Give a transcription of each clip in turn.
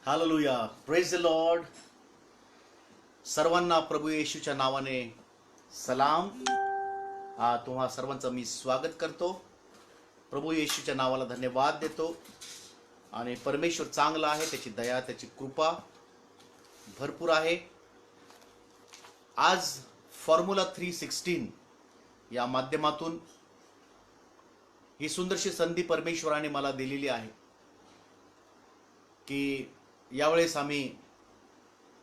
Hallelujah, praise the Lord. सर्वांना प्रभू येशूच्या नावाने सलाम. तुम्हा सर्वांचं मी स्वागत करतो. प्रभू येशूच्या नावाला धन्यवाद देतो. आणि परमेश्वर चांगला आहे, त्याची दया, त्याची कृपा भरपूर आहे. आज फॉर्म्युला 316 या माध्यमातून ही सुंदरशी संधी परमेश्वराने मला दिलेली आहे की यावेळेस आम्ही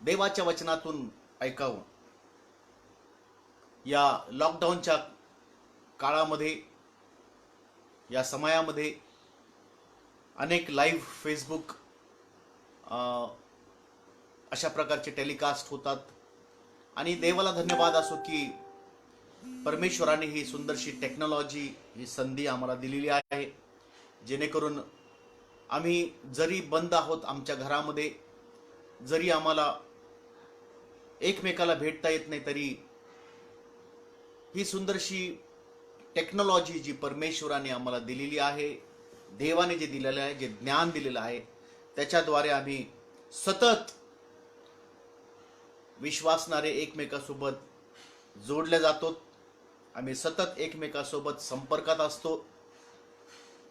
देवाच्या वचनातून ऐकावं. या लॉकडाऊनच्या काळामध्ये, या समयामध्ये अनेक लाईव्ह फेसबुक अशा प्रकारचे टेलिकास्ट होतात. आणि देवाला धन्यवाद असो की परमेश्वराने ही सुंदरशी टेक्नॉलॉजी, ही संधी आम्हाला दिलेली आहे, जेणेकरून आम्ही जरी बंद आहोत आमच्या घरामध्ये, जरी आम्हाला एकमेकाला भेटता येत नाही, तरी ही सुंदरशी टेक्नॉलॉजी जी परमेश्वराने आम्हाला दिलेली आहे, देवाने जे दिलेलं आहे, जे ज्ञान दिलेलं आहे, त्याच्याद्वारे आम्ही सतत विश्वासणारे एकमेकासोबत जोडले जातो. आम्ही सतत एकमेकासोबत संपर्कात असतो.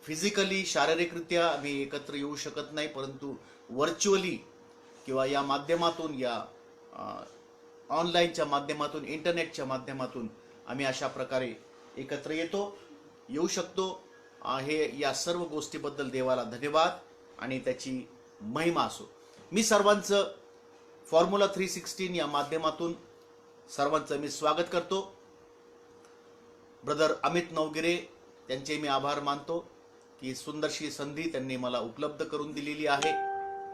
फिजिकली, शारीरिकरित्या आम्ही एकत्र येऊ शकत नाही, परंतु व्हर्च्युअली किंवा या माध्यमातून, या ऑनलाईनच्या माध्यमातून, इंटरनेटच्या माध्यमातून आम्ही अशा प्रकारे एकत्र येऊ शकतो. हे या सर्व गोष्टीबद्दल देवाला धन्यवाद आणि त्याची महिमा असो. मी सर्वांचं फॉर्म्युला 316 या माध्यमातून सर्वांचं मी स्वागत करतो. ब्रदर अमित नवगिरे त्यांचे मी आभार मानतो की सुंदरशी संधी त्यांनी मला उपलब्ध करून दिलेली आहे,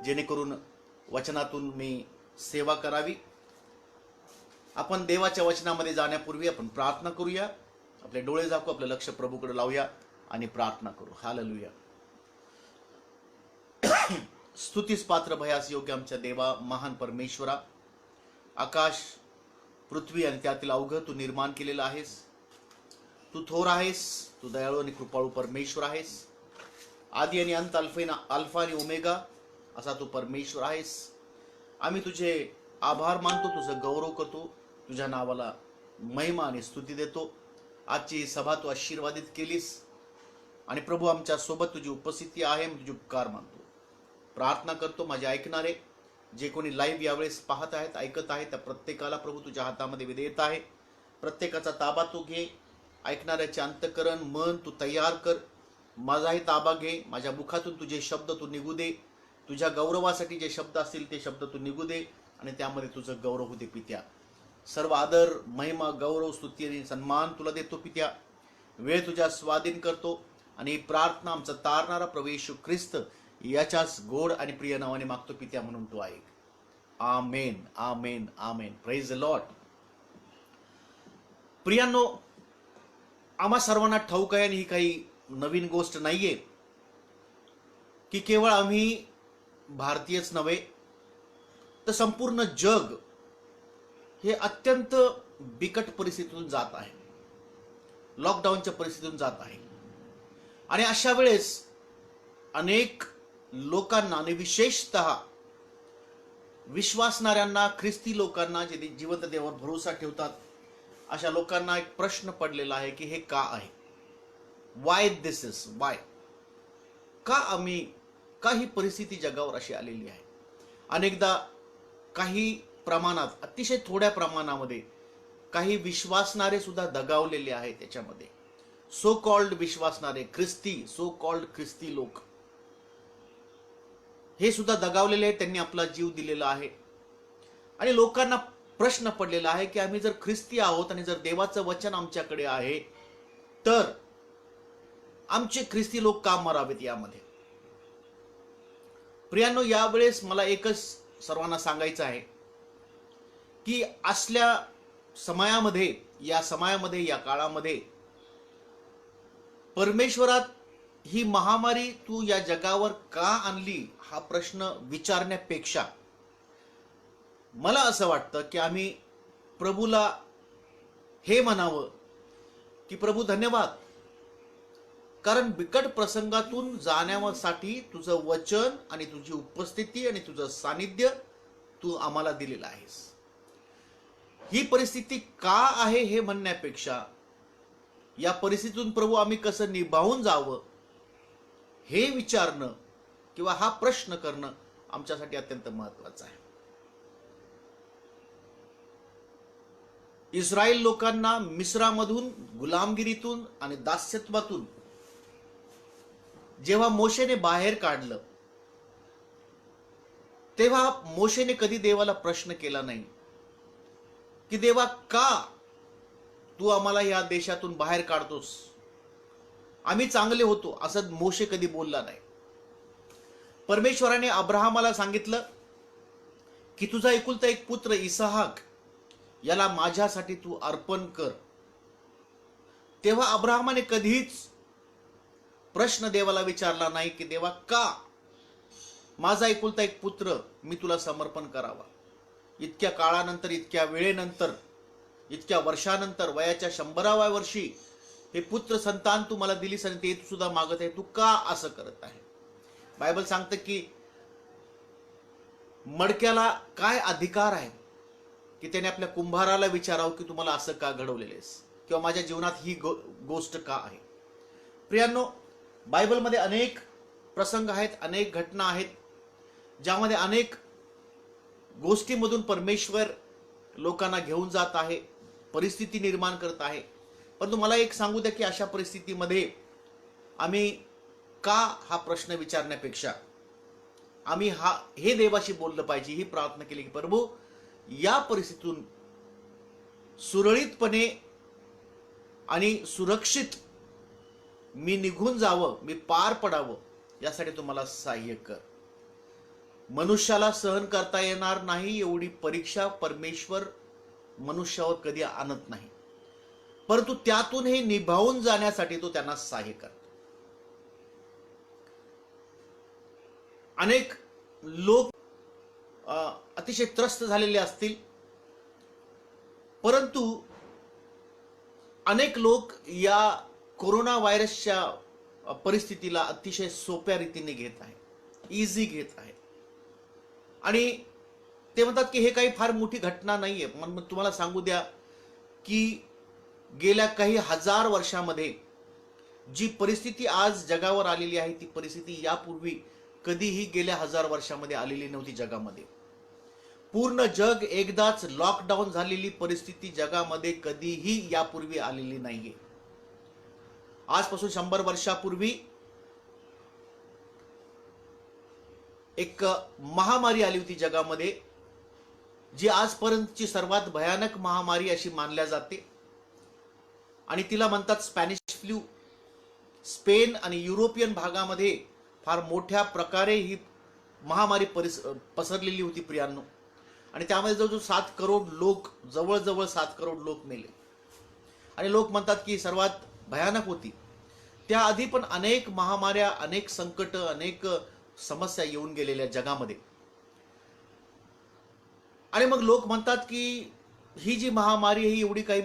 जेणेकरून वचनातून मी सेवा करावी. आपण देवाच्या वचनामध्ये जाण्यापूर्वी आपण प्रार्थना करूया. आपले डोळे झाकू, आपलं लक्ष प्रभूकडे लावूया आणि प्रार्थना करू. हालेलुया. स्तुतीस पात्र भयास योग्य आमच्या देवा, महान परमेश्वरा, आकाश, पृथ्वी आणि त्यातील अवघं तू निर्माण केलेलं आहेस. तू थोर आहेस, तू दयाळू आणि कृपाळू परमेश्वर आहेस. आदी आणि अंत, अल्फा आणि ओमेगा असा तू परमेश्वर आहेस. आम्ही तुझे आभार मानतो, तुझं गौरव करतो, तुझ्या नावाला महिमा आणि स्तुती देतो. आजची सभा तू आशीर्वादित केलीस आणि प्रभू आमच्या सोबत तुझी उपस्थिती आहे, तुझे उपकार मानतो. प्रार्थना करतो माझे ऐकणारे, जे कोणी लाईव्ह यावेळेस पाहत आहेत, ऐकत आहेत, त्या प्रत्येकाला प्रभू तुझ्या हातामध्ये विधेयता आहे. प्रत्येकाचा ताबा तू घे. ऐकणाऱ्याचे अंतकरण, मन तू तयार कर. माझाही ताबा घे. माझ्या मुखातून तुझे शब्द तू निघू दे. तुझ्या गौरवासाठी जे शब्द असतील ते शब्द तू निघू दे आणि त्यामध्ये तुझं गौरव होऊ दे पित्या. सर्व आदर, महिमा, गौरव, स्तुती आणि सन्मान तुला देतो पित्या. वेळ तुझ्या स्वाधीन करतो आणि प्रार्थना आमचा तारणारा प्रभू येशू ख्रिस्त याच्याच गोड आणि प्रिय नावाने मागतो पित्या, म्हणून तू ऐक. Amen, amen, amen. Praise the Lord. प्रियांनो, आम्हा सर्वांना ठाऊक आहे आणि ही काही नवीन गोष्ट नाहीये की केवळ आम्ही भारतीयच नव्हे तर संपूर्ण जग हे अत्यंत बिकट परिस्थितीतून जात आहे, लॉकडाऊनच्या परिस्थितीतून जात आहे. आणि अशा वेळेस अनेक लोकांना आणि विशेषतः विश्वासणाऱ्यांना, ख्रिस्ती लोकांना, जे जिवंत देवावर भरोसा ठेवतात, अशा लोकांना एक प्रश्न पडलेला आहे की हे का आहे? Why this is why? का ही परिस्थिती जगावर अशी आलेली आहे? अनेकदा काही प्रमाणात, अतिशय थोड्या प्रमाणामध्ये काही विश्वासणारे सुद्धा दगावलेले आहेत. त्याच्यामध्ये सो कॉल्ड विश्वासणारे ख्रिस्ती, सो कॉल्ड ख्रिस्ती लोक हे सुद्धा दगावलेले आहेत. त्यांनी आपला जीव दिलेला आहे. आणि लोकांना प्रश्न पडलेला आहे की आम्ही जर ख्रिस्ती आहोत आणि जर देवाचं वचन आमच्याकडे आहे, तर आमचे ख्रिस्ती लोक का मरावेत यामध्ये? प्रियांनो, यावेळेस मला एकच सर्वांना सांगायचं आहे की असल्या समयामध्ये, या काळामध्ये परमेश्वरात ही महामारी तू या जगावर का आणली हा प्रश्न विचारण्यापेक्षा मला असं वाटतं की आम्ही प्रभूला हे म्हणावं की प्रभू धन्यवाद कारण बिकट प्रसंगातून जाण्यासाठी तुझं वचन आणि तुझी उपस्थिती आणि तुझं सानिध्य तू आम्हाला दिलेलं आहेस. ही परिस्थिती का आहे हे म्हणण्यापेक्षा या परिस्थितीतून प्रभू आम्ही कसं निभावून जावं हे विचारणं किंवा हा प्रश्न करणं आमच्यासाठी अत्यंत महत्वाचं आहे. इस्रायल लोकांना मिस्रामधून, गुलामगिरीतून आणि दास्यत्वातून जेव्हा मोशेने बाहेर काढलं तेव्हा मोशेने कधी देवाला प्रश्न केला नाही की देवा का तू आम्हाला या देशातून बाहेर काढतोस, आम्ही चांगले होतो, असं मोशे कधी बोलला नाही. परमेश्वराने अब्राहमाला सांगितलं की तुझा एकुलता एक पुत्र इसहाक याला माझ्यासाठी तू अर्पण कर. तेव्हा अब्राहमाने कधीच प्रश्न देवाला विचारला नाही की देवा का माझा एकुलता एक पुत्र मी तुला समर्पण करावा. इतक्या काळानंतर, इतक्या वेळेनंतर, इतक्या वर्षानंतर, वयाच्या 100व्या वर्षी हे पुत्र संतान तू मला दिलीस आणि ते सुद्धा मागत आहे, तू का असं करत आहे. बायबल सांगतं की मडक्याला काय अधिकार आहे की त्याने आपल्या कुंभाराला विचारावं की तुम्हाला असं का घडवलेलेस किंवा माझ्या जीवनात ही गोष्ट का आहे. प्रियांनो, बायबलमध्ये अनेक प्रसंग आहेत, अनेक घटना आहेत ज्यामध्ये अनेक गोष्टीमधून परमेश्वर लोकांना घेऊन जात आहे, परिस्थिती निर्माण करत आहे. परंतु मला एक सांगू द्या की अशा परिस्थितीमध्ये आम्ही का हा प्रश्न विचारण्यापेक्षा आम्ही हे देवाशी बोललं पाहिजे, ही प्रार्थना केली की प्रभू या परिस्थितीतून सुरळीतपणे आणि सुरक्षित मी निघून जावं, मी पार पडावं, यासाठी तुम्हाला सहाय्य कर. मनुष्याला सहन करता येणार नाही एवढी परीक्षा परमेश्वर मनुष्यावर कधी आणत नाही, परंतु त्यातून हे निभावून जाण्यासाठी तो त्यांना सहाय्य करतो. अनेक लोक अतिशय त्रस्त झालेले असतील, परंतु अनेक लोक या कोरोना व्हायरसच्या परिस्थितीला अतिशय सोप्या रीतीने घेत आहे, इझी घेत आहे आणि ते म्हणतात की हे काही फार मोठी घटना नाहीये. मग तुम्हाला सांगू द्या की गेल्या काही हजार वर्षामध्ये जी परिस्थिती आज जगावर आलेली आहे ती परिस्थिती यापूर्वी कधीही गेल्या 1000 वर्षामध्ये आलेली नव्हती. जगामध्ये पूर्ण जग एकदाच लॉकडाऊन झालेली परिस्थिती जगामध्ये कधीही यापूर्वी आलेली नाहीये. आजपासून 100 वर्षापूर्वी एक महामारी आली होती जगामध्ये, जी आजपर्यंतची सर्वात भयानक महामारी अशी मानल्या जाते आणि तिला म्हणतात स्पॅनिश फ्लू. स्पेन आणि युरोपियन भागामध्ये फार मोठ्या प्रकारे ही महामारी पसरलेली होती प्रियांनो, आणि त्यामध्ये जवळजवळ 7 करोड लोक, जवळजवळ 7 करोड लोक मेले आणि लोक म्हणतात की सर्वात भयानक होती. त्याआधी पण अनेक महामार्या, अनेक संकट, अनेक समस्या येऊन गेलेल्या जगामध्ये. आणि मग लोक म्हणतात की ही जी महामारी ही एवढी काही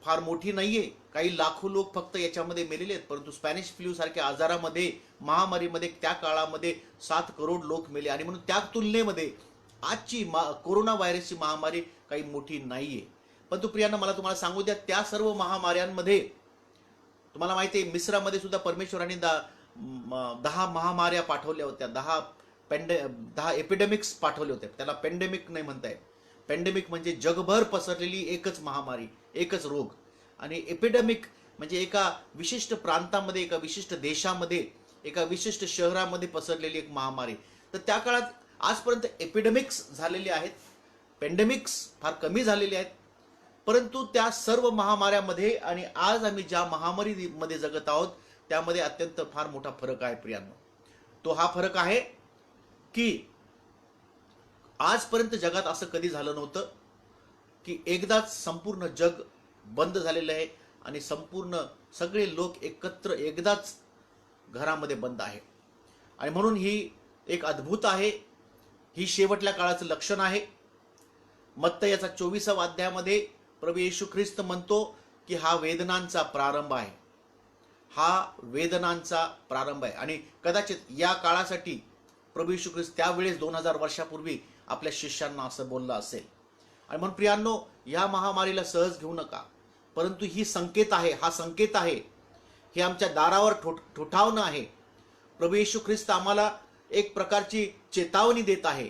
फार मोठी नाहीये, काही लाखो लोक फक्त याच्यामध्ये मेलेले आहेत, परंतु स्पॅनिश फ्लू सारख्या आजारामध्ये, महामारीमध्ये त्या काळामध्ये 7 करोड लोक मेले. आणि म्हणून त्या तुलनेमध्ये आजची कोरोना व्हायरसची महामारी काही मोठी नाहीये. परंतु प्रियांनो, मला तुम्हाला सांगू द्या, त्या सर्व महामार्यांमध्ये तुम्हाला माहिती आहे मिस्रामध्ये सुद्धा परमेश्वराने 10 महामार्या पाठवल्या होत्या, 10 एपिडेमिक्स पाठवले होते. त्याला पेंडेमिक नाही म्हणताय. पेंडेमिक म्हणजे जगभर पसरलेली एकच महामारी, एकच रोग. आणि एपिडेमिक म्हणजे एका विशिष्ट प्रांतामध्ये, एका विशिष्ट देशामध्ये, एका विशिष्ट शहरामध्ये पसरलेली एक महामारी. तर त्या काळात आजपर्यंत एपिडेमिक्स झालेले आहेत, पेंडेमिक्स फार कमी झालेले आहेत. परंतु त्या सर्व महामार्यामध्ये आणि आज आम्ही ज्या महामारीमध्ये जगत आहोत त्यामध्ये अत्यंत फार मोठा फरक आहे प्रियांनो. तो हा फरक आहे की आजपर्यंत जगात असं कधी झालं नव्हतं की एकदाच संपूर्ण जग बंद झालेलं आहे आणि संपूर्ण सगळे लोक एकत्र एकदाच घरामध्ये बंद आहे. आणि म्हणून ही एक अद्भुत आहे, ही शेवटल्या काळाचं लक्षण आहे. मत्ती याचा 24व्या अध्यायामध्ये प्रभू येशू ख्रिस्त म्हणतो की हा वेदनांचा प्रारंभ आहे, हा वेदनांचा प्रारंभ आहे. आणि कदाचित या काळासाठी प्रभू येशू ख्रिस्त त्यावेळेस 2000 वर्षापूर्वी आपल्या शिष्यांना असं बोललं असेल. आणि म्हणून प्रियांनो, या महामारीला सहज घेऊ नका, परंतु ही संकेत आहे, हा संकेत आहे, हे आमच्या दारावर ठोठावणं आहे. प्रभू येशू ख्रिस्त आम्हाला एक प्रकारची चेतावणी देत आहे.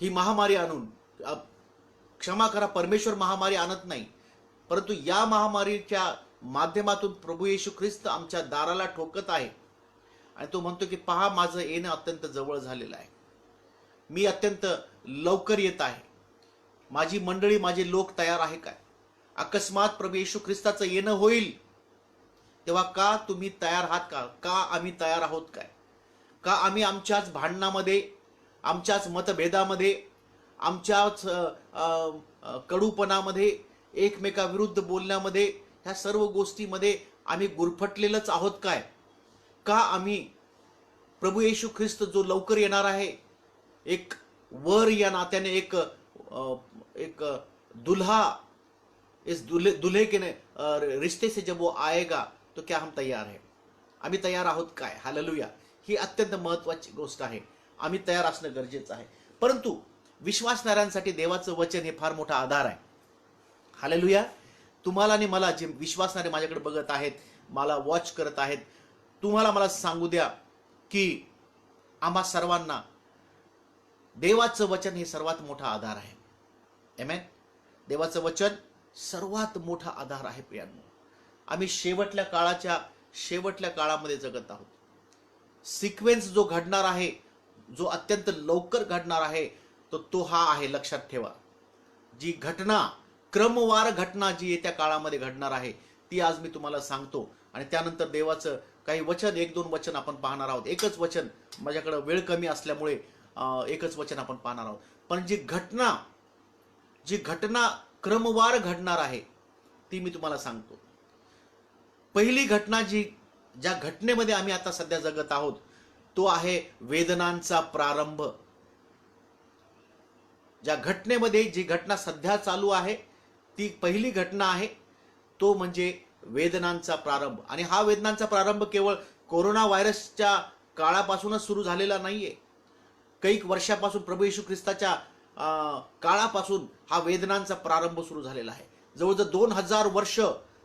ही महामारी आणून, क्षमा करा, परमेश्वर महामारी आणत नाही, परंतु या महामारीच्या माध्यमातून प्रभू येशू ख्रिस्त आमच्या दाराला ठोकत आहे. आणि तो म्हणतो की पहा, माझं येणं अत्यंत जवळ झालेलं आहे, मी अत्यंत लवकर येत आहे. माझी मंडळी, माझे लोक तयार आहे काय? अकस्मात प्रभू येशू ख्रिस्ताचं येणं होईल तेव्हा का तुम्ही तयार आहात का? का आम्ही तयार आहोत काय? का आम्ही आमच्याच भांडणामध्ये, आमच्याच मतभेदामध्ये, आमच्याच कडूपणामध्ये, एकमेकाविरुद्ध बोलण्यामध्ये, ह्या सर्व गोष्टीमध्ये आम्ही गुरफटलेलंच आहोत काय? का आम्ही प्रभू येशू ख्रिस्त जो लवकर येणार आहे, एक वर या नात्याने, एक दुल्हा, इस दुल्हे के रिश्ते से जब वो आएगा तो क्या हम तैयार है? आम्ही तयार आहोत काय? हालेलुया. ही अत्यंत महत्वाची गोष्ट आहे. आम्ही तयार असणं गरजेचं आहे. परंतु विश्वासणाऱ्यांसाठी देवाचं वचन हे फार मोठा आधार आहे. हालेलुया. तुम्हाला आणि मला, जे विश्वासणारे माझ्याकडे बघत आहेत, मला वॉच करत आहेत, तुम्हाला मला सांगू द्या की आम्हा सर्वांना देवाचं वचन हे सर्वात मोठा आधार आहे. आमेन. देवाचं वचन सर्वात मोठा आधार आहे. प्रियांनो, आम्ही शेवटल्या काळामध्ये जगत आहोत. सिक्वेन्स जो घडणार आहे, जो अत्यंत लवकर घडणार आहे, तो हा आहे. लक्षात ठेवा, जी घटना, क्रमवार घटना जी येत्या काळामध्ये घडणार आहे, ती आज मी तुम्हाला सांगतो. आणि त्यानंतर देवाचं काही वचन, 1-2 वचन आपण पाहणार आहोत. एकच वचन, माझ्याकडे वेळ कमी असल्यामुळे एकच वचन आपण पाहणार आहोत. पण जी घटना क्रमवार घडणार आहे, ती मी तुम्हाला सांगतो. पहिली घटना, ज्या घटनेमध्ये आम्ही आता सध्या जगत आहोत, तो आहे वेदनांचा प्रारंभ. ज्या घटनेमध्ये, जी घटना सध्या चालू आहे, ती पहिली घटना आहे, तो म्हणजे वेदनांचा प्रारंभ. आणि हा वेदनांचा प्रारंभ केवळ कोरोना व्हायरसच्या काळापासूनच सुरू झालेला नाहीये. कैक वर्षापासून, प्रभू येशू ख्रिस्ताच्या काळापासून हा वेदनांचा प्रारंभ सुरू झालेला आहे. जवळजवळ 2000 वर्ष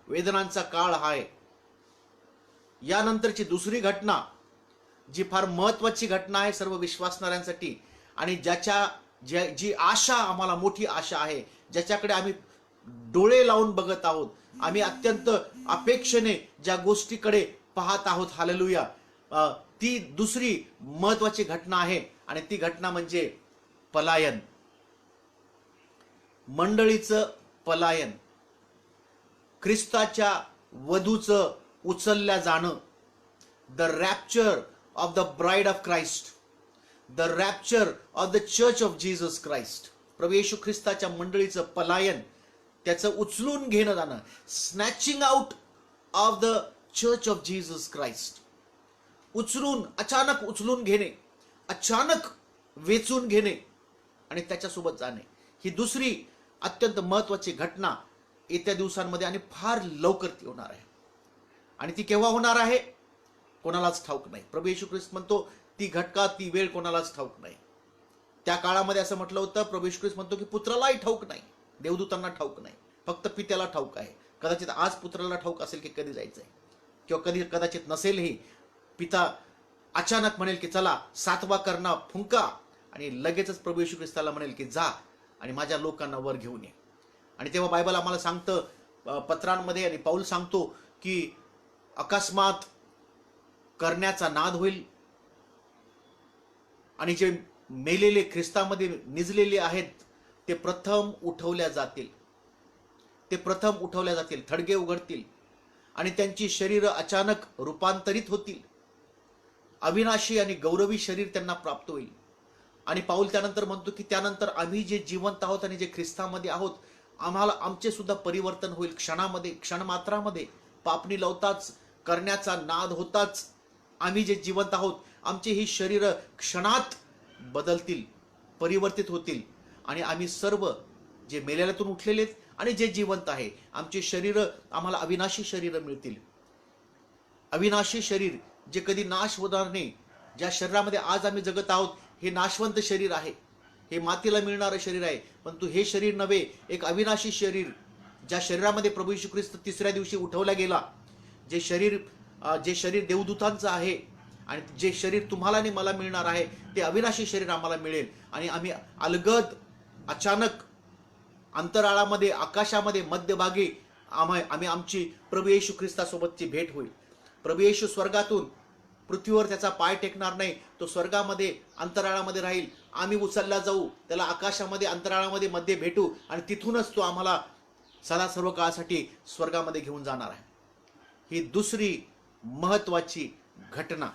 वेदनांचा काळ हा आहे. यानंतरची दुसरी घटना, जी फार महत्वाची घटना आहे सर्व विश्वासणाऱ्यांसाठी, आणि जी आशा, आम्हाला मोठी आशा आहे, ज्याच्याकडे आम्ही डोळे लावून बघत आहोत, आम्ही अत्यंत अपेक्षेने ज्या गोष्टीकडे पाहत आहोत, हालेलुया, ती दुसरी महत्वाची घटना आहे. आणि ती घटना म्हणजे पलायन, मंडळीचं पलायन, ख्रिस्ताच्या वधूचं उचलल्या जाणं, the rapture of the bride of Christ, the rapture of the church of Jesus Christ. प्रभू येशू ख्रिस्ताच्या मंडळीचं पलायन, त्याचं उचलून घेणं जाणं, snatching out of the church of Jesus Christ. अचानक उचलून घेणे, अचानक वेचून घेणे आणि त्याच्यासोबत जाणे, ही दुसरी अत्यंत महत्वाची घटना येत्या दिवसांमध्ये, आणि फार लवकर ती होणार आहे. आणि ती केव्हा होणार आहे, कोणालाच ठाऊक नाही. प्रभू येशू ख्रिस्त म्हणतो, ती वेळ कोणालाच ठाऊक नाही. त्या काळामध्ये असं म्हटलं होतं, प्रभू येशू ख्रिस्त म्हणतो की पुत्रालाही ठाऊक नाही, देवदूतांना ठाऊक नाही, फक्त पित्याला ठाऊक आहे. कदाचित आज पुत्राला ठाऊक असेल की कधी जायचंय, किंवा कदाचित नसेलही. पिता अचानक म्हणेल की चला 7वा करणा फुंका, आणि लगेचच प्रभू येशू ख्रिस्ताला म्हणेल की जा आणि माझ्या लोकांना वर घेऊन ये. आणि तेव्हा बायबल आम्हाला सांगतं पत्रांमध्ये, आणि पाऊल सांगतो की अकस्मात करण्याचा नाद होईल, आणि जे मेलेले ख्रिस्तामध्ये निजलेले आहेत ते प्रथम उठवल्या जातील. थडगे उघडतील आणि त्यांची शरीरं अचानक रूपांतरित होतील. अविनाशी आणि गौरवी शरीर त्यांना प्राप्त होईल. आणि पाऊल त्यानंतर म्हणतो की त्यानंतर आम्ही जे जिवंत आहोत आणि जे ख्रिस्तामध्ये आहोत, आमचे सुद्धा परिवर्तन होईल. क्षणमात्रामध्ये, पापणी लावताच, करण्याचा नाद होताच आम्ही जे जिवंत आहोत, आमची ही शरीर क्षणात बदलतील, परिवर्तित होतील. आणि आम्ही सर्व जे मेलेल्यातून उठलेले आणि जे जिवंत आहे, आमची शरीर, आम्हाला अविनाशी शरीर मिळतील. अविनाशी शरीर जे कधी नाश होणार नाही, ज्या शरीरामध्ये आज आम्ही जगत आहोत हे नाशवंत शरीर आहे, हे मातीला मिळणारं शरीर आहे, परंतु हे शरीर नव्हे, एक अविनाशी शरीर ज्या शरीरामध्ये प्रभू येशू ख्रिस्त तिसऱ्या दिवशी उठवला गेला, जे शरीर देवदूतांचं आहे आणि जे शरीर तुम्हाला आणि मला मिळणार आहे ते अविनाशी शरीर आम्हाला मिळेल आणि आम्ही अलगद अचानक अंतराळामध्ये आकाशामध्ये मध्यभागी आम्ही आमची प्रभू येशू ख्रिस्तासोबतची भेट होईल. प्रभू येशू स्वर्गातून पृथ्वीवर त्याचा पाय टेकणार नाही, तो स्वर्गामध्ये अंतराळामध्ये राहील. आम्ही उचलला जाऊ, त्याला आकाशामध्ये अंतराळामध्ये मध्ये भेटू आणि तिथूनच तो आम्हाला सदा सर्व काळासाठी स्वर्गामध्ये घेऊन जाणार आहे. ही दुसरी महत्वाची घटना.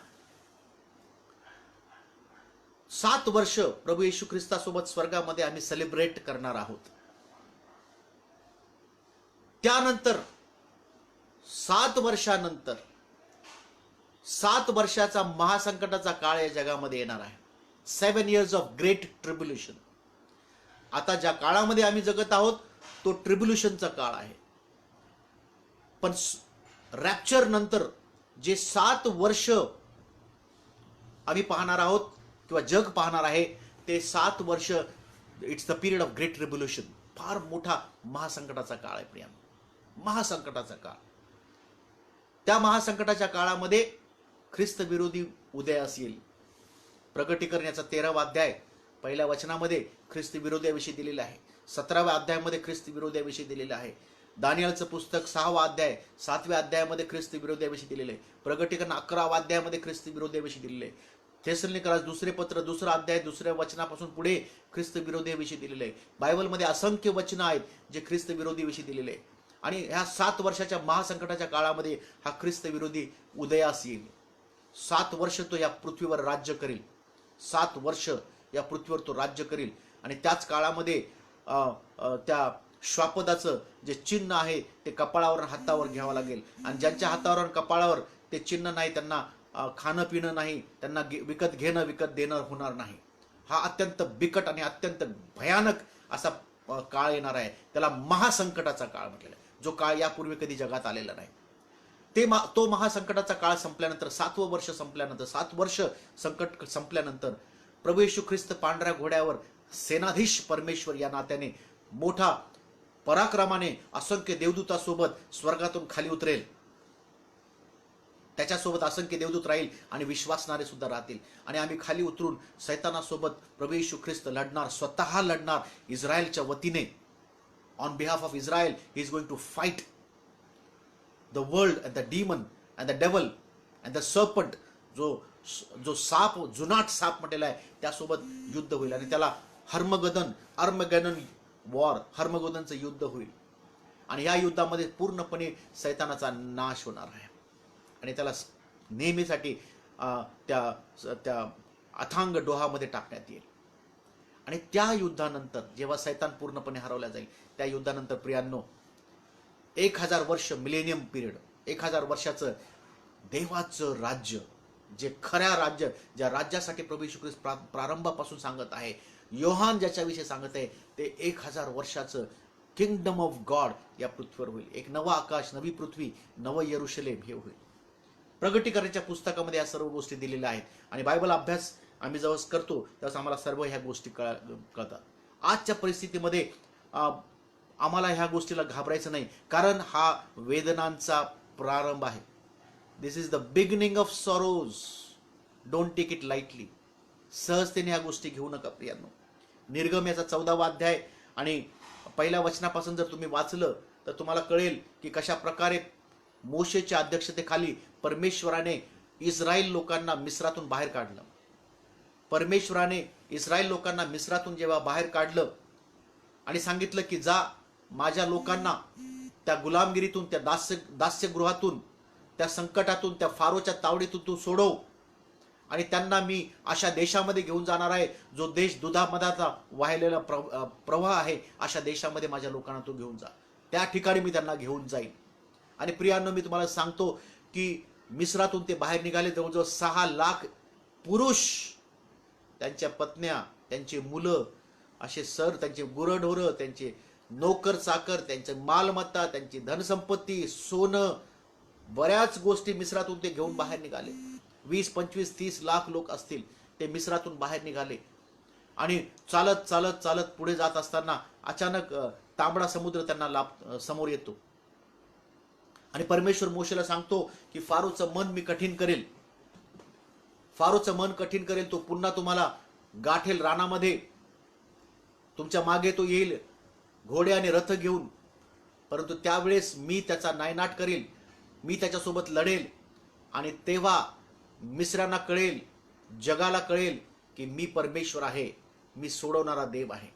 7 वर्ष प्रभू येशू ख्रिस्तासोबत स्वर्गामध्ये आम्ही सेलिब्रेट करणार आहोत. त्यानंतर 7 वर्षानंतर 7 वर्षाचा महासंकटाचा काळ या जगामध्ये येणार आहे. 7 years ऑफ ग्रेट ट्रिब्युलेशन. आता ज्या काळामध्ये आम्ही जगत आहोत तो ट्रिब्युलेशनचा काळ आहे, पण रॅप्चर नंतर जे 7 वर्ष आम्ही पाहणार आहोत किंवा जग पाहणार आहे ते 7 वर्ष it's the period of great tribulation. फार मोठा महासंकटाचा काळ आहे प्रियांनो, महासंकटाचा काळ. त्या महासंकटाच्या काळामध्ये ख्रिस्त विरोधी उदयास येईल. प्रकटीकरणाचा 13वा अध्याय पहिल्या वचनामध्ये ख्रिस्त विरोधाविषयी दिलेला आहे. 17व्या अध्यायामध्ये ख्रिस्त विरोधाविषयी दिलेला आहे. दानियेलचं पुस्तक 6वा अध्याय 7व्या अध्यायामध्ये ख्रिस्त विरोधाविषयी दिलेले आहे. प्रकटीकरण 11वा अध्यायामध्ये ख्रिस्त विरोधाविषयी दिलेले आहे. थेसलोनिकरास दुसरे पत्र 2रा अध्याय 2ऱ्या वचनापासून पुढे ख्रिस्त विरोधाविषयी दिलेले आहे. बायबलमध्ये असंख्य वचनं आहेत जे ख्रिस्त विरोधीविषयी दिलेले आहे. आणि ह्या 7 वर्षाच्या महासंकटाच्या काळामध्ये हा ख्रिस्त विरोधी उदयास येईल. 7 वर्ष तो या पृथ्वीवर राज्य करेल. 7 वर्ष या पृथ्वीवर तो राज्य करेल. आणि त्याच काळामध्ये त्या श्वापदाचं जे चिन्ह आहे ते कपाळावर हातावर घ्यावं लागेल. आणि ज्यांच्या हातावर कपाळावर ते चिन्ह नाही त्यांना खाणं पिणं नाही, त्यांना विकत घेणं विकत देणं होणार नाही. हा अत्यंत बिकट आणि अत्यंत भयानक असा काळ येणार आहे. त्याला महासंकटाचा काळ म्हटलेला आहे, जो काळ यापूर्वी कधी जगात आलेला नाही. तो महासंकटाचा काळ संपल्यानंतर 7वं वर्ष संपल्यानंतर 7 वर्ष संकट संपल्यानंतर प्रभू येशू ख्रिस्त पांढऱ्या घोड्यावर सेनाधीश परमेश्वर या नात्याने मोठा पराक्रमाने असंख्य देवदूतासोबत स्वर्गातून खाली उतरेल. त्याच्यासोबत असंख्य देवदूत राहील आणि विश्वासणारे सुद्धा राहतील. आणि आम्ही खाली उतरून सैतानासोबत प्रभू येशू ख्रिस्त लढणार, स्वतः लढणार इस्रायलच्या वतीने. On behalf of Israel he is going to fight the world and the demon and the devil and the serpent. जो साप, जुनाट साप म्हटलेला आहे, त्यासोबत युद्ध होईल. आणि त्याला अर्मगदन वॉर, हर्मगोदनचं युद्ध होईल. आणि या युद्धामध्ये पूर्णपणे सैतानाचा नाश होणार आहे आणि त्याला नेहमीसाठी त्या अथांग डोहामध्ये टाकण्यात येईल. आणि त्या युद्धानंतर जेव्हा सैतान पूर्णपणे हरवला जाईल, त्या युद्धानंतर प्रियांनो 1000 वर्ष, मिलेनियम पिरियड, 1000 वर्षाचं देवाचं राज्य, जे खऱ्या राज्य, ज्या राज्यासाठी प्रभू येशू ख्रिस्त प्रारंभापासून सांगत आहे, योहान ज्याच्याविषयी सांगत आहे, ते 1000 वर्षाचं किंगडम ऑफ गॉड या पृथ्वीवर होईल. एक नवा आकाश, नवी पृथ्वी, नवं यरुशलेम हे होईल. प्रगटीकरणाच्या पुस्तकामध्ये या सर्व गोष्टी दिलेल्या आहेत. आणि बायबल अभ्यास आम्ही जेव्हा करतो तेव्हा आम्हाला सर्व ह्या गोष्टी कळतात. आजच्या परिस्थितीमध्ये आम्हाला ह्या गोष्टीला घाबरायचं नाही, कारण हा वेदनांचा प्रारंभ आहे. This is the beginning of sorrows. Don't take it lightly. सहजतेने ह्या गोष्टी घेऊ नका प्रियांनो. निर्गम याचा 14वा अध्याय आणि पहिल्या वचनापासून जर तुम्ही वाचलं तर तुम्हाला कळेल की कशा प्रकारे मोशेच्या अध्यक्षतेखाली परमेश्वराने इस्रायल लोकांना मिस्रातून बाहेर काढलं. परमेश्वराने इस्रायल लोकांना मिस्रातून जेव्हा बाहेर काढलं आणि सांगितलं की जा माझ्या लोकांना त्या गुलामगिरीतून, त्या दास्यगृहातून, त्या संकटातून, त्या फारोच्या तावडीतून तू सोडव आणि त्यांना मी अशा देशामध्ये घेऊन जाणार आहे जो देश दुधामधाचा वाहिलेला प्रवाह आहे. अशा देशामध्ये माझ्या लोकांना तू घेऊन जा. त्या ठिकाणी मी त्यांना घेऊन जाईन. आणि प्रियांनो, मी तुम्हाला सांगतो की मिस्रातून ते बाहेर निघाले. जवळजवळ 6 लाख पुरुष, त्यांच्या पत्न्या, त्यांची मुलं, असे त्यांचे गुरढोरं, त्यांचे नोकर चाकर, त्यांचे मालमत्ता, त्यांची धनसंपत्ती, सोनं, बऱ्याच गोष्टी मिस्रातून ते घेऊन बाहेर निघाले. 20, 25, 30 लाख लोक असतील ते मिस्रातून बाहेर निघाले आणि चालत चालत चालत पुढे जात असताना अचानक तांबडा समुद्र त्यांना समोर येतो आणि परमेश्वर मोशेला सांगतो की फारोचं मन मी कठीण करेल, फारोचं मन कठीण करेल, तो पुन्हा तुम्हाला गाठेल रानामध्ये, तुमच्या मागे तो येईल घोडे आणि रथ घेऊन, परंतु त्यावेळेस मी त्याचा नायनाट करेल, मी त्याच्यासोबत लढेल आणि तेव्हा मिस्रांना कळेल, जगाला कळेल की मी परमेश्वर आहे, मी सोडवणारा देव आहे.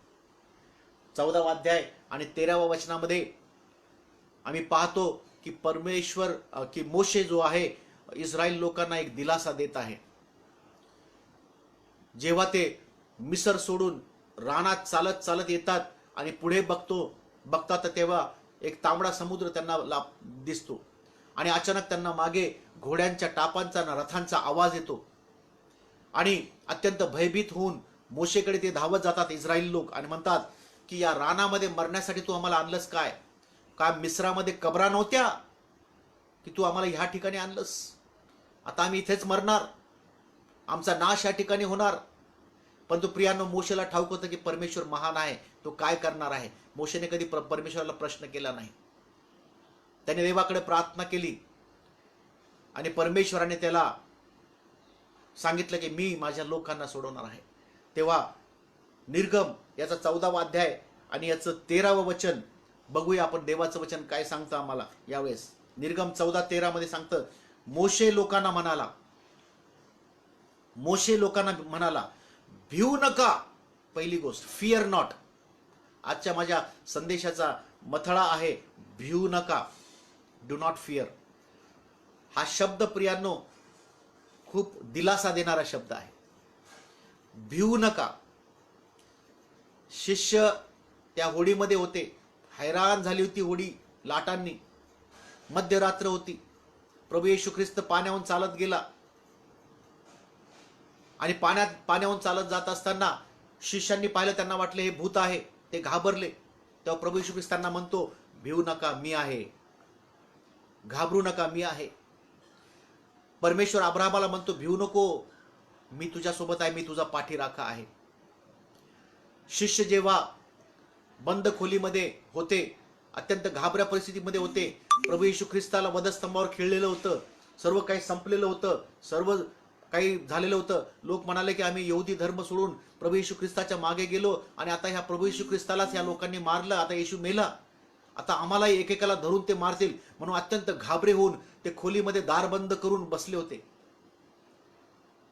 14वा अध्याय आणि 13व्या वचनामध्ये आम्ही पाहतो की परमेश्वर की मोशे जो आहे इस्रायल लोकांना एक दिलासा देत आहे. जेव्हा ते मिस्र सोडून रानात चालत चालत येतात आणि पुढे बघतात तेव्हा एक तांबडा समुद्र त्यांना दिसतो आणि अचानक त्यांना मागे घोड्यांच्या टापांचा रथांचा आवाज येतो आणि अत्यंत भयभीत होऊन मोशेकडे ते धावत जातात इस्रायल लोक आणि म्हणतात की या रानामध्ये मरण्यासाठी तू आम्हाला आणलंस काय? काय मिस्रामध्ये कबरा नव्हत्या की तू आम्हाला ह्या ठिकाणी आणलंस? आता आम्ही इथेच मरणार, आमचा नाश या ठिकाणी होणार. परंतु प्रियांनो, मोशेला ठाऊक होतं की परमेश्वर महान आहे, तो काय करणार आहे. मोशेने कधी परमेश्वराला प्रश्न केला नाही. त्याने देवाकडे प्रार्थना केली आणि परमेश्वराने त्याला सांगितलं की मी माझ्या लोकांना सोडवणार आहे. तेव्हा निर्गम याचा 14वा अध्याय आणि याचं 13वं वचन बघूया आपण, देवाचं वचन काय सांगतं आम्हाला यावेळेस. निर्गम 14:13 मध्ये सांगतं, मोशे लोकांना म्हणाला भिऊ नका. पहिली गोष्ट फिअर नॉट. आजच्या माझ्या संदेशाचा मथळा आहे भिऊ नका, डू नॉट फिअर. हा शब्द प्रियांनो खूप दिलासा देणारा शब्द आहे. भिऊ नका. शिष्य त्या होडीमध्ये होते, हैराण झाली होती होडी लाटांनी, मध्यरात्र होती, प्रभू येशू ख्रिस्त पाण्याहून चालत गेला आणि पाण्याहून चालत जात असताना शिष्यांनी पाहिलं, त्यांना वाटलं हे भूत आहे, ते घाबरले. तेव्हा प्रभू येशू ख्रिस्त त्यांना म्हणतो भिऊ नका, मी आहे, घाबरू नका, मी आहे. परमेश्वर अब्राहमाला म्हणतो भिऊ नको, मी तुझ्यासोबत आहे, मी तुझा पाठीराखा आहे. शिष्य जेव्हा बंद खोलीमध्ये होते, अत्यंत घाबऱ्या परिस्थितीमध्ये होते, प्रभू येशू ख्रिस्ताला वधस्तंभावर खिळलेलं होतं, सर्व काही संपलेलं होतं, सर्व काही झालेलं होतं. लोक म्हणाले की आम्ही यहुदी धर्म सोडून प्रभू येशू ख्रिस्ताच्या मागे गेलो आणि आता ह्या प्रभू येशू ख्रिस्तालाच या लोकांनी मारलं, आता येशू मेला, आता आम्हाला एकेकाला धरून ते मारतील, म्हणून अत्यंत घाबरे होऊन ते खोलीमध्ये दार बंद करून बसले होते.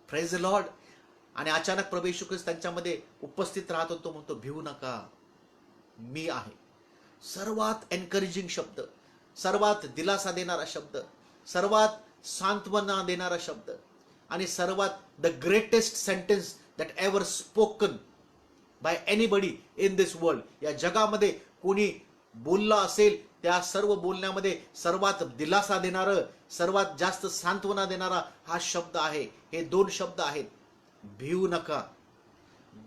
Praise the Lord. आणि अचानक प्रभू येशू ख्रिस्त त्यांच्यामध्ये उपस्थित राहत होतो, म्हणतो भिऊ नका, मी आहे. सर्वात एनकरेजिंग शब्द, सर्वात दिलासा देणारा शब्द, सर्वात सांत्वना देणारा शब्द आणि सर्वात the greatest sentence that ever spoken by anybody in this world. या जगामध्ये कोणी बोलला असेल त्या सर्व बोलण्यामध्ये सर्वात दिलासा देणारं, सर्वात जास्त सांत्वना देणारा हा शब्द आहे. हे दोन शब्द आहेत, भिऊ नका,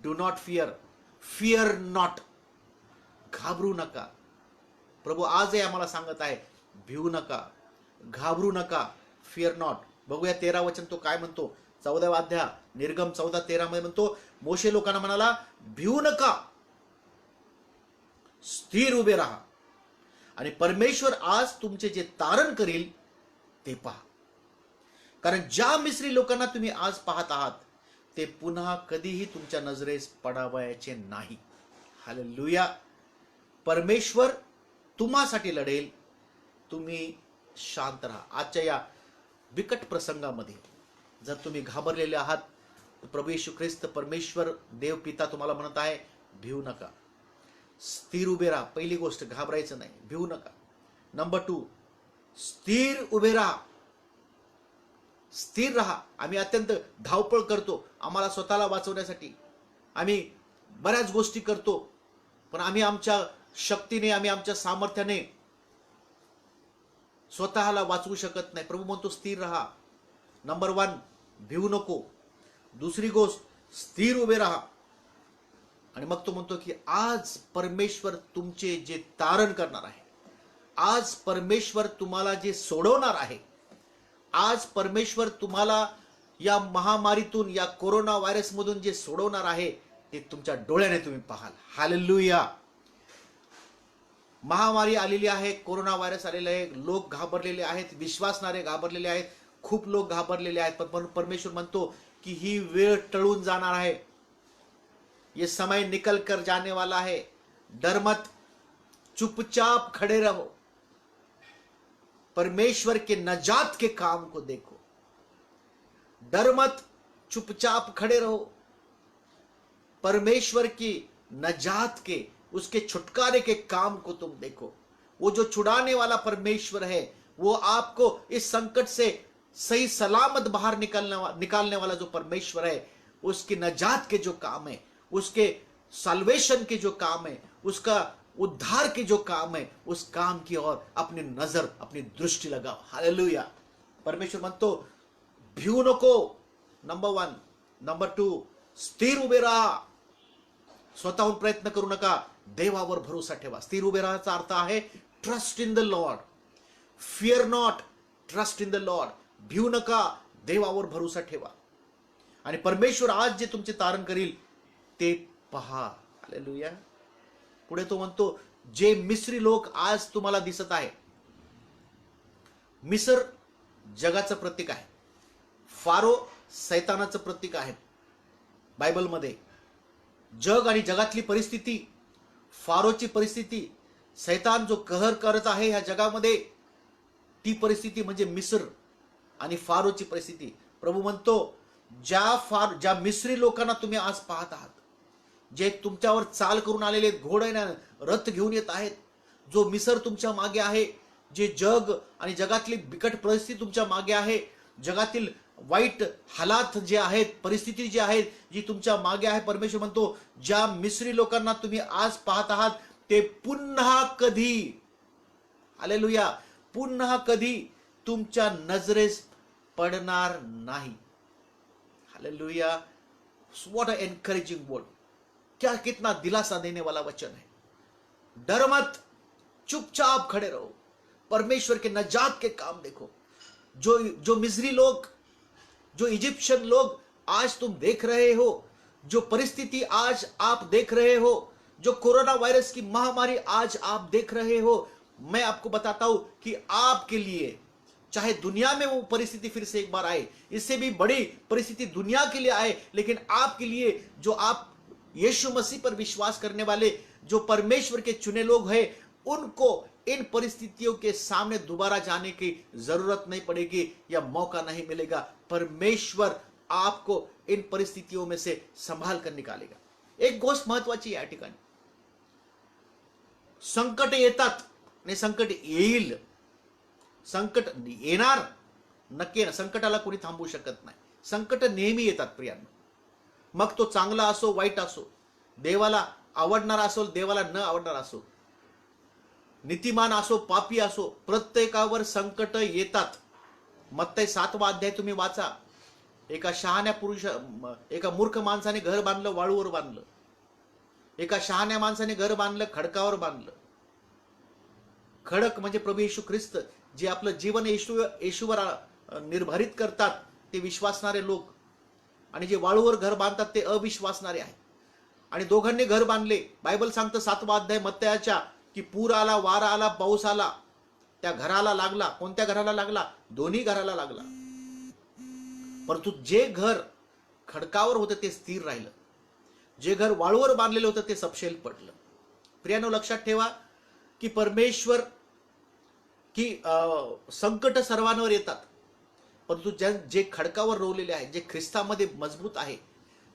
do not fear, fear not, घाबरू नका. प्रभू आजही आम्हाला सांगत आहे भिऊ नका, घाबरू नका, फिअर नॉट. बघूया 13 वचन तो काय म्हणतो. 14वा अध्याय निर्गम 14:13 मध्ये म्हणतो, मोशे लोकांना म्हणाला भिऊ नका, स्थिर उभे राहा आणि परमेश्वर आज तुमचे जे तारण करील ते पहा. कारण ज्या मिस्री लोकांना तुम्ही आज पाहत आहात ते पुन्हा कधीही तुमच्या नजरेस पडावयाचे नाही. हालेलुया. परमेश्वर तुम्हासाठी लढेल, तुम्ही शांत राहा. आजच्या या बिकट प्रसंगामध्ये जर तुम्ही घाबरलेले आहात, प्रभू येशू ख्रिस्त परमेश्वर देव पिता तुम्हाला म्हणत आहे भिऊ नका, स्थिर उभे राहा. पहिली गोष्ट घाबरायचं नाही, भिऊ नका. नंबर 2, स्थिर उभे राहा, स्थिर राहा. आम्ही अत्यंत धावपळ करतो, आम्हाला स्वतःला वाचवण्यासाठी आम्ही बऱ्याच गोष्टी करतो, पण आम्ही आमच्या शक्तीने, आम्ही आमच्या सामर्थ्याने स्वतःला वाचवू शकत नाही. प्रभू म्हणतो स्थिर राहा. नंबर 1, भिऊ नको. दुसरी गोष्ट, स्थिर उभे राहा. आणि मग तो म्हणतो की आज परमेश्वर तुमचे जे तारण करणार आहे, आज परमेश्वर तुम्हाला जे सोडवणार आहे, आज परमेश्वर तुम्हाला या महामारीतून, या कोरोना व्हायरस मधून जे सोडवणार आहे ते तुमच्या डोळ्याने तुम्ही पाहाल. हालेलुया. महामारी आलेली आहे, कोरोना व्हायरस आलेला आहे, लोक घाबरलेले आहेत, विश्वासणारे घाबरलेले आहेत, खूप लोक घाबरलेले आहेत. पण परमेश्वर म्हणतो की ही वेळ टळून जाणार आहे. ये समय निकल कर जाने वाला है. डर मत, चुपचाप खड़े रहो, परमेश्वर के नजात के काम को देखो. डर मत, चुपचाप खड़े रहो, परमेश्वर की नजात के, उसके छुटकारे के काम को तुम देखो. वो जो छुड़ाने वाला परमेश्वर है, वो आपको इस संकट से सही सलामत बाहर निकालने वाला जो परमेश्वर है, उसकी नजात के जो काम है, उसके साल्वेशन के जो काम है, उसका उद्धार के जो काम है, उस काम की ओर अपनी नजर, अपनी दृष्टी लगाओ. हालेलुया. परमेश्वर म्हणतो भिवू नको. नंबर 1. नंबर 2, स्थिर उभे राहा. स्वतःहून प्रयत्न करू नका, देवावर भरोसा ठेवा. स्थिर उभे राहायचा अर्थ आहे trust in the Lord. Fear not, trust in the Lord. भिवू नका, देवावर भरोसा ठेवा. आणि परमेश्वर आज जे तुमचे तारण करील ते पहा. हालेलुया. पुढे तो म्हणतो जे मिस्री लोक आज तुम्हाला दिसत आहे, मिस्र जगाचं प्रतीक आहे, फारो सैतानाचं प्रतीक आहे. बायबलमध्ये जग आणि जगातली परिस्थिती, फारोची परिस्थिती, सैतान जो कहर करत आहे ह्या जगामध्ये, ती परिस्थिती म्हणजे मिस्र आणि फारोची परिस्थिती. प्रभू म्हणतो ज्या मिस्री लोकांना तुम्ही आज पाहत आहात, जे तुमच्यावर चाल करून आलेले घोडे रथ घेऊन येत आहेत, जो मिसर तुमच्या मागे आहे, जे जग आणि जगातली बिकट परिस्थिती तुमच्या मागे आहे, जगातील वाईट हालात जे आहेत, परिस्थिती जी आहेत जी तुमच्या मागे आहे, परमेश्वर म्हणतो ज्या मिस्री लोकांना तुम्ही आज पाहत आहात ते पुन्हा कधी, हालेलुया, पुन्हा कधी तुमच्या नजरेस पडणार नाही. Hallelujah. What a encouraging word. क्या कितना दिलासा देने वाला वचन है. डर मत, चुपचाप खड़े रहो, परमेश्वर के नजात के काम देखो. जो मिस्री लोग, जो इजिप्शियन लोग आज तुम देख रहे हो, जो परिस्थिति आज आप देख रहे हो, जो कोरोना वायरस की महामारी आज आप देख रहे हो, मैं आपको बताता हूं कि आपके लिए, चाहे दुनिया में वो परिस्थिति फिर से एक बार आए, इससे भी बड़ी परिस्थिति दुनिया के लिए आए, लेकिन आपके लिए, जो आप यीशु मसीह पर विश्वास करने वाले, जो परमेश्वर के चुने लोग हैं, उनको इन परिस्थितियों के सामने दोबारा जाने की जरूरत नहीं पड़ेगी या मौका नहीं मिलेगा. परमेश्वर आपको इन परिस्थितियों में से संभाल कर निकालेगा. एक गोष्ट महत्वाची या ठिकाणी, संकट येतात आणि संकट येईल, संकट येणार नक्की. संकटाला कोणी थांबवू शकत नाही. संकट नेहमी येतात प्रियांनो, मग तो चांगला असो वाईट असो, देवाला आवडणारा असो देवाला न आवडणारा असो, नीतिमान असो पापी असो, प्रत्येकावर संकट येतात. मत्तई 7वा अध्याय तुम्ही वाचा. एका शहाण्या एका मूर्ख माणसाने घर बांधलं, वाळूवर बांधलं. एका शहाण्या माणसाने घर बांधलं, खडकावर बांधलं. खडक म्हणजे प्रभू येशू ख्रिस्त, जे आपलं जीवन येशूवर निर्धारित करतात ते विश्वासणारे लोक, आणि जे वाळूवर घर बांधतात ते अविश्वासणारे आहेत. आणि दोघांनी घर बांधले. बायबल सांगतं 7वा अध्याय मत्तयाच्या की पूर आला, वारा आला, पाऊस आला, त्या घराला लागला. कोणत्या घराला लागला? दोन्ही घराला लागला. परंतु जे घर खडकावर होतं ते स्थिर राहिलं, जे घर वाळूवर बांधलेलं होतं ते सपशेल पडलं. प्रियानो, लक्षात ठेवा की परमेश्वर की संकट सर्वांवर येतात, परंतु जे खडकावर रोवलेले आहेत, जे ख्रिस्तामध्ये मजबूत आहे,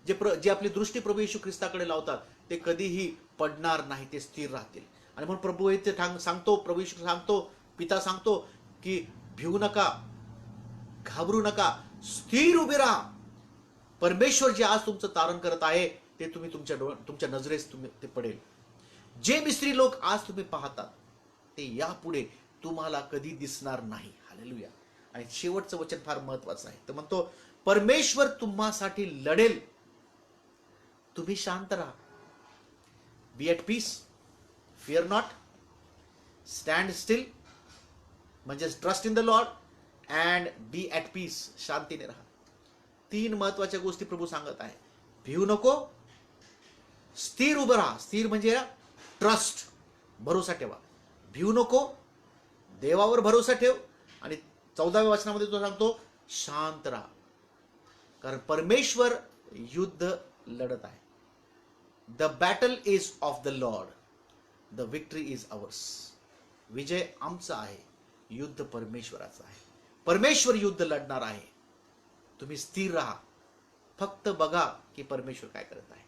जे आपली दृष्टी प्रभू येशू ख्रिस्ताकडे लावतात, ते कधीही पडणार नाही, ते स्थिर राहतील. आणि म्हणून प्रभू इथे सांगतो, प्रभू येशू सांगतो, पिता सांगतो की भिवू नका, घाबरू नका, स्थिर उभे राहा. परमेश्वर जे आज तुमचं तारण करत आहे ते तुम्ही तुमच्या नजरेस ते पडेल. जे मिस्त्री लोक आज तुम्ही पाहतात ते यापुढे तुम्हाला कधी दिसणार नाही. हालेलुया. आणि शेवटचं वचन फार महत्वाचं आहे. तर म्हणतो परमेश्वर तुम्हासाठी लढेल, तुम्ही शांत राहा. Be at peace, fear not. Stand still म्हणजे trust in the Lord and be at peace, शांतीने राहा. 3 महत्वाच्या गोष्टी प्रभू सांगत आहे. भिवू नको, स्थिर उभं राहा. स्थिर म्हणजे ट्रस्ट, भरोसा ठेवा. भिवू नको, देवावर भरोसा ठेव. आणि 14व्या वचनामध्ये तो सांगतो शांत राहा, कारण परमेश्वर युद्ध लढत आहे. The battle is of the Lord, the victory is ours. विजय आमचा आहे, युद्ध परमेश्वराचं आहे. परमेश्वर युद्ध लढणार आहे. तुम्ही स्थिर राहा, फक्त बघा की परमेश्वर काय करत आहे.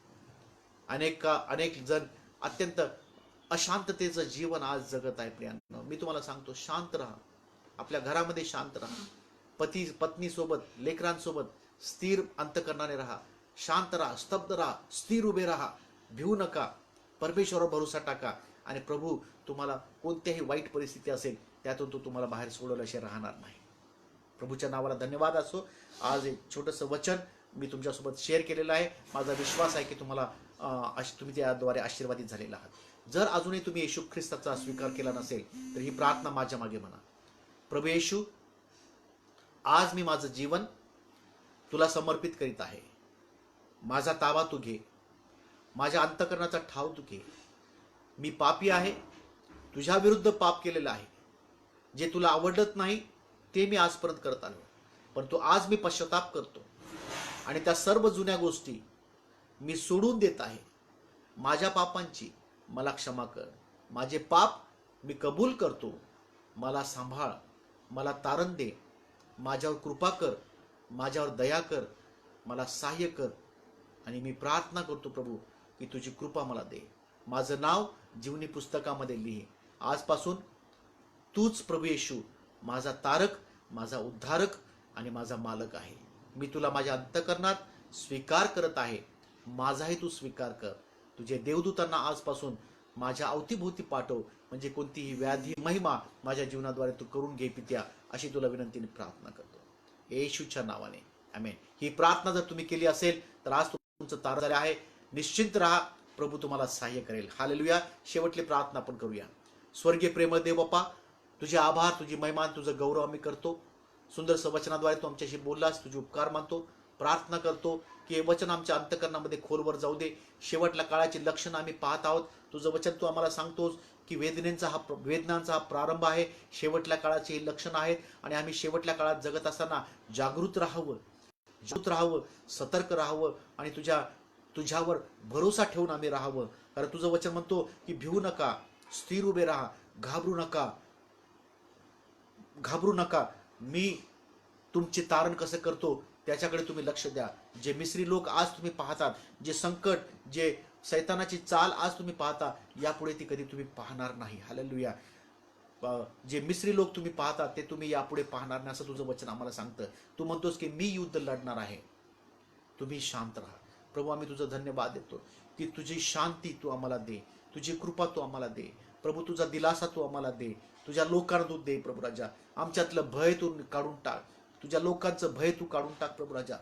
अनेक जण अत्यंत अशांततेचं जीवन आज जगत आहे. प्रियांनो, मी तुम्हाला सांगतो, शांत राहा. आपल्या घरामध्ये शांत राहा. पत्नी सोबत, लेकरांसोबत स्थिर अंतकरणाने राहा. शांत राहा, स्तब्ध राहा, स्थिर उभे राहा. भिवू नका, परमेश्वरावर भरोसा टाका. आणि प्रभू तुम्हाला कोणत्याही वाईट परिस्थिती असेल त्यातून तो तुम्हाला बाहेर सोडवल्याशिवाय राहणार नाही. प्रभूच्या नावाला धन्यवाद असो. आज एक छोटंसं वचन मी तुमच्यासोबत शेअर केलेलं आहे. माझा विश्वास आहे की तुम्हाला तुम्ही त्याद्वारे आशीर्वादित झालेला आहात. जर अजूनही तुम्ही येशू ख्रिस्ताचा स्वीकार केला नसेल तर ही प्रार्थना माझ्या मागे म्हणा. प्रभू येशू, आज मी माझं जीवन तुला समर्पित करीत आहे. माझा ताबा तू घे, माझ्या अंतकरणाचा ठाव तू घे. मी पापी आहे, तुझ्या विरुद्ध पाप केलेलं आहे. जे तुला आवडत नाही ते मी आजपर्यंत करत आलो, परंतु आज मी पश्चाताप करतो आणि त्या सर्व जुन्या गोष्टी मी सोडून देत आहे. माझ्या पापांची मला क्षमा कर. माझे पाप मी कबूल करतो. मला सांभाळ, मला तारण दे, माझ्यावर कृपा कर, माझ्यावर दया कर, मला सहाय्य कर. आणि मी प्रार्थना करतो प्रभू की तुझी कृपा मला दे. माझं नाव जीवनी पुस्तकामध्ये लिही. आजपासून तूच प्रभू येशू माझा तारक, माझा उद्धारक आणि माझा मालक आहे. मी तुला माझ्या अंतकरणात स्वीकार करत आहे. माझाही तू स्वीकार कर. तुझे देवदूतांना आजपासून माझ्या अवतीभोवती पाठव, म्हणजे कोणतीही व्याधी महिमा माझ्या जीवनाद्वारे तू करून घे पित्या, अशी तुला विनंतीने प्रार्थना करतो येशूच्या नावाने, आमेन. ही प्रार्थना जर तुम्ही केली असेल तर आज तुमचं तारण झाले आहे. निश्चिंत राहा, प्रभू तुम्हाला सहाय्य करेल. हालेलुया. शेवटली प्रार्थना आपण करूया. स्वर्गीय प्रेमळ देव बाप्पा, तुझे आभार, तुझी महिमा, तुझं गौरव आम्ही करतो. सुंदर वचनाद्वारे तू आमच्याशी बोललास, तुझे उपकार मानतो. प्रार्थना करतो की हे वचन आमच्या अंतकरणामध्ये खोलवर जाऊ दे. शेवटल्या काळाची लक्षणं आम्ही पाहत आहोत. तुझं वचन तू आम्हाला सांगतोस की वेदनांचा हा प्रारंभ आहे. शेवटल्या काळाची ही लक्षणं आहेत आणि आम्ही शेवटल्या काळात जगत असताना जागृत राहावं, सतर्क राहावं आणि तुझ्यावर भरोसा ठेवून आम्ही राहावं. कारण तुझं वचन म्हणतो की भिवू नका, स्थिर उभे राहा, घाबरू नका. मी तुमचे तारण कसं करतो त्याच्याकडे तुम्ही लक्ष द्या. जे मिस्री लोक आज तुम्ही पाहतात, जे संकट, जे सैतानाची चाल आज तुम्ही पाहता, यापुढे ती कधी तुम्ही पाहणार नाही. हालेलुया. जे मिस्री लोक तुम्ही पाहता ते तुम्ही यापुढे पाहणार नाही, असं तुझं वचन आम्हाला सांगतं. तू म्हणतोस की मी युद्ध लढणार आहे, तुम्ही शांत राहा. प्रभू, आम्ही तुझं धन्यवाद देतो की तुझी शांती तू आम्हाला दे, तुझी कृपा तू आम्हाला दे. प्रभू, तुझा दिलासा तू आम्हाला दे, तुझ्या लोकांना तू दे. प्रभू राजा, आमच्यातलं भय तू काढून टाक. तुझ्या लोकांचं भय तू काढून टाक. प्रभू राजा,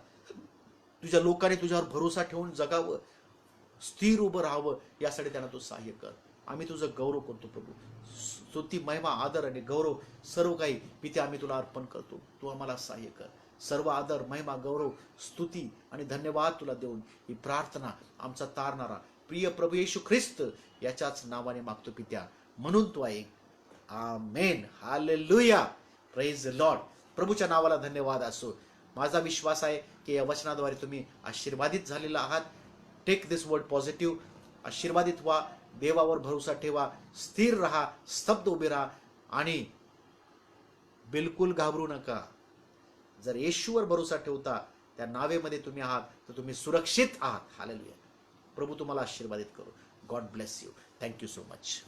तुझ्या लोकांनी तुझ्यावर भरोसा ठेवून जगावं, स्थिर उभं राहावं, यासाठी त्यांना तू सहाय्य कर. आम्ही तुझं गौरव करतो प्रभू. स्तुती, महिमा, आदर आणि गौरव सर्व काही पिते आम्ही तुला अर्पण करतो. तू आम्हाला सहाय्य कर. सर्व आदर, महिमा, गौरव, स्तुती आणि धन्यवाद तुला देऊन ही प्रार्थना आमचा तारणारा प्रिय प्रभू येशू ख्रिस्त याच्याच नावाने मागतो पित्या, म्हणून तू ऐक. Amen. Hallelujah. Praise the Lord. प्रभूच्या नावाला धन्यवाद असो. माझा विश्वास आहे की या वचनाद्वारे तुम्ही आशीर्वादित झालेला आहात. टेक दिस वर्ड पॉझिटिव्ह. आशीर्वादित व्हा, देवावर भरोसा ठेवा, स्थिर राहा, स्तब्ध उभे राहा आणि बिलकुल घाबरू नका. जर येशूवर भरोसा ठेवता, त्या नावेमध्ये तुम्ही आहात, तर तुम्ही सुरक्षित आहात. हालेलुया. प्रभू तुम्हाला आशीर्वादित करो. God bless you. Thank you so much.